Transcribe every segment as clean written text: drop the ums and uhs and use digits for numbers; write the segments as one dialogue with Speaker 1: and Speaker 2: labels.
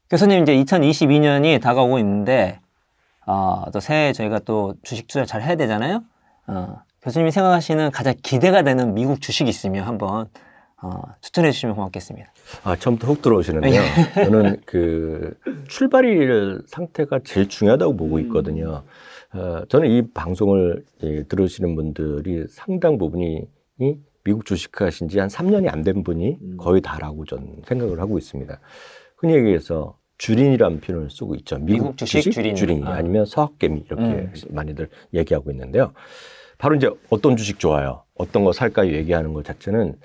Speaker 1: 교수님, 이제 2022년이 다가오고 있는데, 또 새해 저희가 또 주식 투자 잘 해야 되잖아요? 교수님이 생각하시는 가장 기대가 되는 미국 주식이 있으면 한번, 추천해 주시면 고맙겠습니다.
Speaker 2: 처음부터 훅 들어오시는데요. 저는 출발일 상태가 제일 중요하다고 보고 있거든요. 저는 이 방송을 들으시는 분들이 상당 부분이 미국 주식 하신 지 한 3년이 안 된 분이 거의 다라고 저는 생각을 하고 있습니다. 흔히 얘기해서 주린이라는 표현을 쓰고 있죠.
Speaker 1: 미국 주식 주린이.
Speaker 2: 아니면 서학개미 이렇게 많이들 얘기하고 있는데요. 바로 이제 어떤 주식 좋아요, 어떤 거 살까요 얘기하는 것 자체는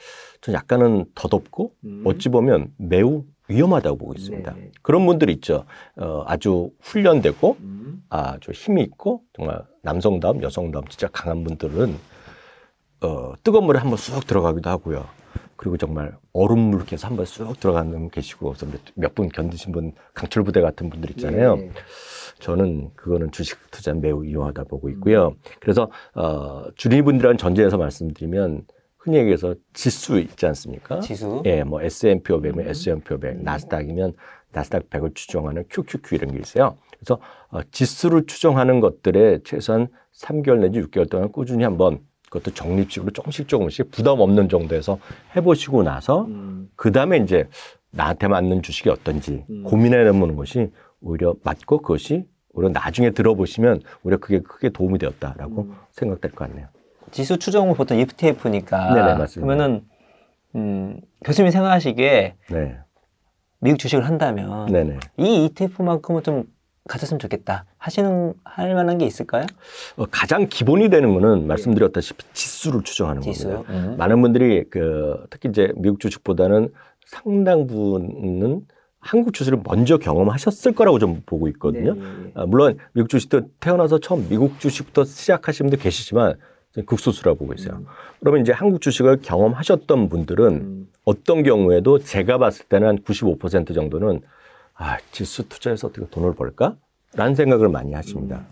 Speaker 2: 전 약간은 더덥고 어찌 보면 매우 위험하다고 보고 있습니다. 그런 분들이 있죠. 아주 훈련되고 아주 힘이 있고 정말 남성다움 여성다움 진짜 강한 분들은 뜨거운 물에 한번 쑥 들어가기도 하고요. 그리고 정말 얼음물 이렇게 해서 한번 쑥 들어가는 분 계시고 몇 분 견디신 분, 강철부대 같은 분들 있잖아요. 저는 그거는 주식 투자 매우 위험하다 보고 있고요. 그래서 주린이분들이라는 전제에서 말씀드리면 흔히 얘기해서 지수 있지 않습니까?
Speaker 1: 지수?
Speaker 2: 예, 뭐 S&P 500이면 S&P 500, 나스닥이면 나스닥 100을 추정하는 QQQ 이런 게 있어요. 그래서 지수를 추정하는 것들에 최소한 3개월 내지 6개월 동안 꾸준히 한번 그것도 적립식으로 조금씩 부담 없는 정도에서 해보시고 나서 그 다음에 이제 나한테 맞는 주식이 어떤지 고민해보는 것이 오히려 맞고 그것이 오히려 나중에 들어보시면 오히려 그게 크게 도움이 되었다라고 생각될 것 같네요.
Speaker 1: 지수 추정은 보통 ETF니까.
Speaker 2: 네네, 맞습니다.
Speaker 1: 그러면은, 교수님이 생각하시기에
Speaker 2: 네.
Speaker 1: 미국 주식을 한다면
Speaker 2: 네네.
Speaker 1: 이 ETF만큼은 좀 가졌으면 좋겠다 할 만한 게 있을까요?
Speaker 2: 가장 기본이 되는 거는 말씀드렸다시피 지수를 추정하는
Speaker 1: 지수요?
Speaker 2: 거고요. 많은 분들이 특히 이제 미국 주식보다는 상당 부분은 한국 주식을 먼저 경험하셨을 거라고 좀 보고 있거든요. 물론 미국 주식도 태어나서 처음 미국 주식부터 시작하신 분들 계시지만 극소수라고 보고 있어요. 그러면 이제 한국 주식을 경험하셨던 분들은 어떤 경우에도 제가 봤을 때는 한 95% 정도는 지수 투자해서 어떻게 돈을 벌까? 라는 생각을 많이 하십니다.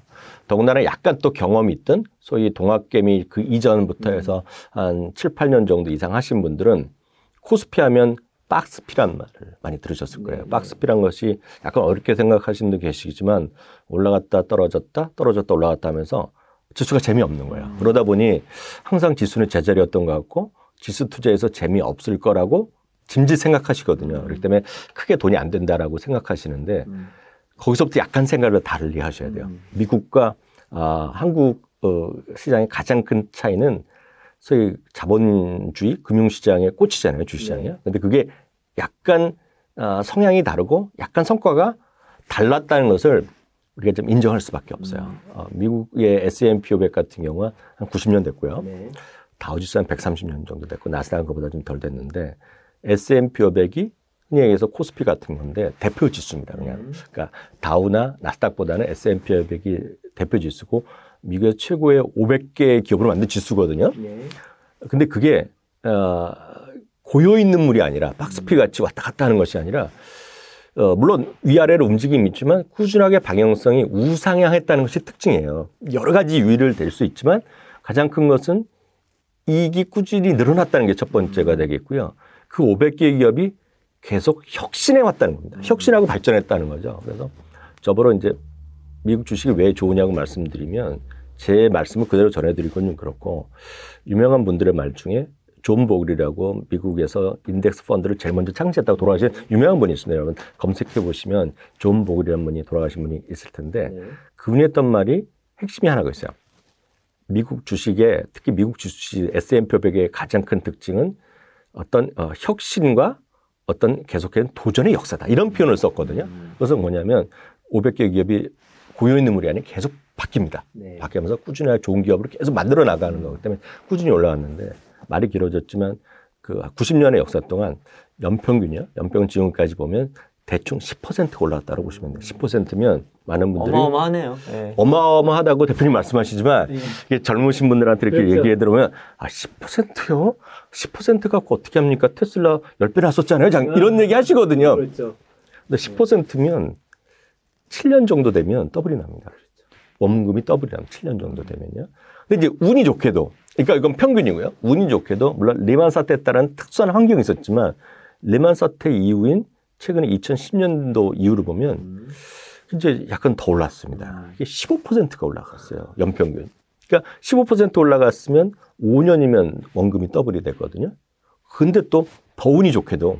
Speaker 2: 더군다나 약간 또 경험이 있던 소위 동학개미 그 이전부터 해서 한 7, 8년 정도 이상 하신 분들은 코스피 하면 박스피란 말을 많이 들으셨을 거예요. 박스피란 것이 약간 어렵게 생각하시는 분도 계시지만 올라갔다 떨어졌다 올라갔다 하면서 지수가 재미없는 거예요. 그러다 보니 항상 지수는 제자리였던 것 같고 지수 투자에서 재미없을 거라고 짐짓 생각하시거든요. 그렇기 때문에 크게 돈이 안 된다라고 생각하시는데 거기서부터 약간 생각을 다르게 하셔야 돼요. 미국과 한국 시장의 가장 큰 차이는 소위 자본주의 금융시장의 꽃이잖아요. 주시장이요. 근데 그게 약간 성향이 다르고 약간 성과가 달랐다는 것을 우리가 좀 인정할 수밖에 없어요. 미국의 S&P 500 같은 경우는 한 90년 됐고요. 다우지수 한 130년 정도 됐고 나스닥은 그보다 좀 덜 됐는데 S&P 500이 흔히 얘기해서 코스피 같은 건데 대표 지수입니다. 그러니까 다우나 나스닥보다는 S&P 500이 대표 지수고 미국의 최고의 500개 기업으로 만든 지수거든요. 근데 그게 고여 있는 물이 아니라 박스피 같이 왔다 갔다 하는 것이 아니라 물론 위아래로 움직임이 있지만 꾸준하게 방향성이 우상향했다는 것이 특징이에요. 여러 가지 유의를 댈 수 있지만 가장 큰 것은 이익이 꾸준히 늘어났다는 게 첫 번째가 되겠고요. 그 500개 기업이 계속 혁신해 왔다는 겁니다. 혁신하고 발전했다는 거죠. 그래서 저보러 이제 미국 주식이 왜 좋으냐고 말씀드리면 제 말씀을 그대로 전해드리고는 그렇고 유명한 분들의 말 중에 존 보글이라고 미국에서 인덱스 펀드를 제일 먼저 창시했다고 돌아가신 유명한 분이 있습니다. 여러분 검색해 보시면 존 보글이라는 분이 돌아가신 분이 있을 텐데 그분이 했던 말이 핵심이 하나가 있어요. 미국 주식의 특히 미국 주식 S&P 500의 가장 큰 특징은 어떤 혁신과 어떤 계속해서 도전의 역사다. 이런 표현을 썼거든요. 그래서 뭐냐면 500개 기업이 고여있는 물이 아니라 계속 바뀝니다. 바뀌면서 꾸준하게 좋은 기업으로 계속 만들어 나가는 거기 때문에 꾸준히 올라왔는데 말이 길어졌지만 그 90년의 역사 동안 연평균이요. 연평균 지금까지 보면 대충 10% 올랐다고 보시면 돼요. 10%면 많은 분들이
Speaker 1: 어마어마하네요. 네.
Speaker 2: 어마어마하다고 대표님 말씀하시지만 이게 젊으신 분들한테 이렇게 그렇죠. 얘기해 들으면 10%요? 10% 갖고 어떻게 합니까? 테슬라 10배 났었잖아요. 이런 얘기 하시거든요.
Speaker 1: 그렇죠.
Speaker 2: 근데 10%면 7년 정도 되면 더블이 납니다. 원금이 더블이 납니다. 7년 정도 되면요. 근데 이제 운이 좋게도 그러니까 이건 평균이고요. 운이 좋게도 물론 리만 사태에 따른 특수한 환경이 있었지만 리만 사태 이후인 최근에 2010년도 이후로 보면 이제 약간 더 올랐습니다. 이게 15%가 올라갔어요. 연평균. 그러니까 15% 올라갔으면 5년이면 원금이 더블이 됐거든요. 근데 또 더 운이 좋게도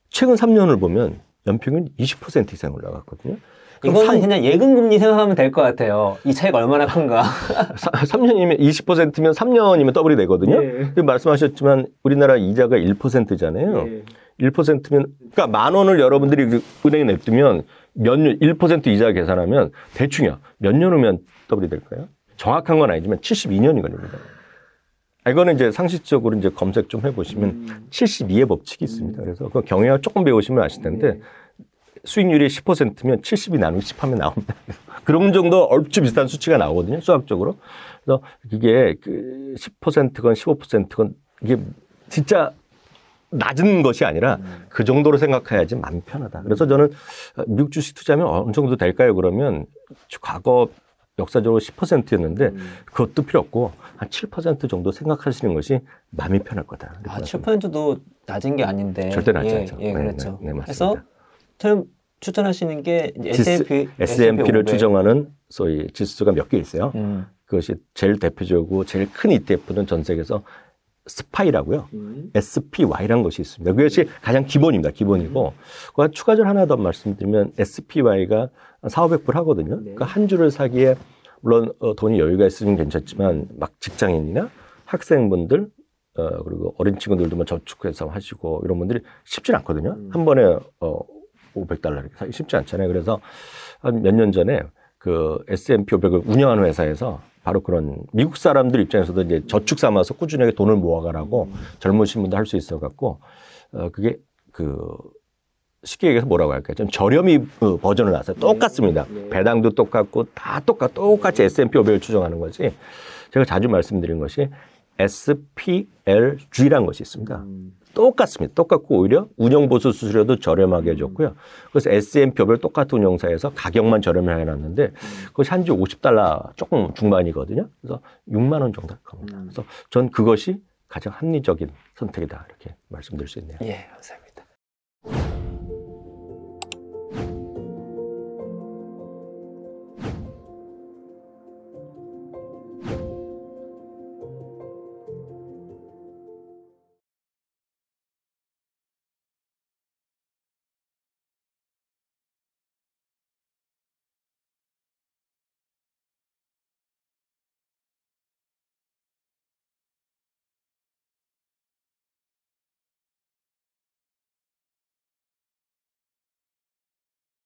Speaker 2: 최근 3년을 보면 연평균 20% 이상 올라갔거든요.
Speaker 1: 이거는 그냥 예금금리 생각하면 될 것 같아요. 이 차이가 얼마나 큰가.
Speaker 2: 3년이면 20%면 3년이면 더블이 되거든요.
Speaker 1: 네.
Speaker 2: 말씀하셨지만 우리나라 이자가 1%잖아요.
Speaker 1: 네.
Speaker 2: 1%면 그러니까 10,000원을 여러분들이 은행에 냅두면 몇 년, 1% 이자 계산하면 대충이요. 몇 년 후면 더블이 될까요? 정확한 건 아니지만 72년이 걸립니다. 이거는 이제 상식적으로 이제 검색 좀 해보시면 72의 법칙이 있습니다. 그래서 그 경영학 조금 배우시면 아실 텐데 수익률이 10%면 70이 나누기 10 하면 나옵니다. 그런 정도 얼추 비슷한 수치가 나오거든요. 수학적으로. 그래서 그게 그 10%건 15%건 이게 진짜 낮은 것이 아니라 그 정도로 생각해야지 마음이 편하다. 그래서 저는 미국 주식 투자하면 어느 정도 될까요? 그러면 과거 역사적으로 10%였는데 그것도 필요 없고 한 7% 정도 생각하시는 것이 마음이 편할 거다.
Speaker 1: 아, 7%도 낮은 게 아닌데.
Speaker 2: 절대 낮지 않죠.
Speaker 1: 예,
Speaker 2: 네,
Speaker 1: 그렇죠.
Speaker 2: 네, 맞습니다.
Speaker 1: 그래서 처음 추천하시는 게 S&P,
Speaker 2: S&P를
Speaker 1: 500.
Speaker 2: 추정하는 소위 지수가 몇 개 있어요.
Speaker 1: 음.
Speaker 2: 그것이 제일 대표적이고 제일 큰 ETF는 전 세계에서 스파이라고요. SPY라는 것이 있습니다. 그것이 가장 기본입니다. 기본이고 그 추가적으로 하나 더 말씀드리면 SPY가 4,500불 하거든요. 그러니까 한 주를 사기에 물론 돈이 여유가 있으면 괜찮지만 막 직장인이나 학생분들 그리고 어린 친구들도 뭐 저축해서 하시고 이런 분들이 쉽지 않거든요. 한 번에 $500 이렇게 사기 쉽지 않잖아요. 그래서 한 몇 년 전에 그 S&P 500을 운영하는 회사에서 바로 그런 미국 사람들 입장에서도 이제 저축 삼아서 꾸준하게 돈을 모아가라고 젊으신 분도 할 수 있어갖고 그게 그 쉽게 얘기해서 뭐라고 할까요? 좀 저렴이 버전을 놨어요. 똑같습니다. 배당도 똑같고 다 똑같이 S&P 500을 추정하는 거지. 제가 자주 말씀드린 것이 SPLG라는 것이 있습니다. 똑같습니다. 똑같고 오히려 운영보수 수수료도 저렴하게 해줬고요. 그래서 S&P 500 똑같은 운영사에서 가격만 저렴하게 해놨는데 그것이 한 주 $50 조금 중반이거든요. 그래서 6만 원 정도 할 겁니다. 그래서 전 그것이 가장 합리적인 선택이다 이렇게 말씀드릴 수 있네요.
Speaker 1: 예, 감사합니다.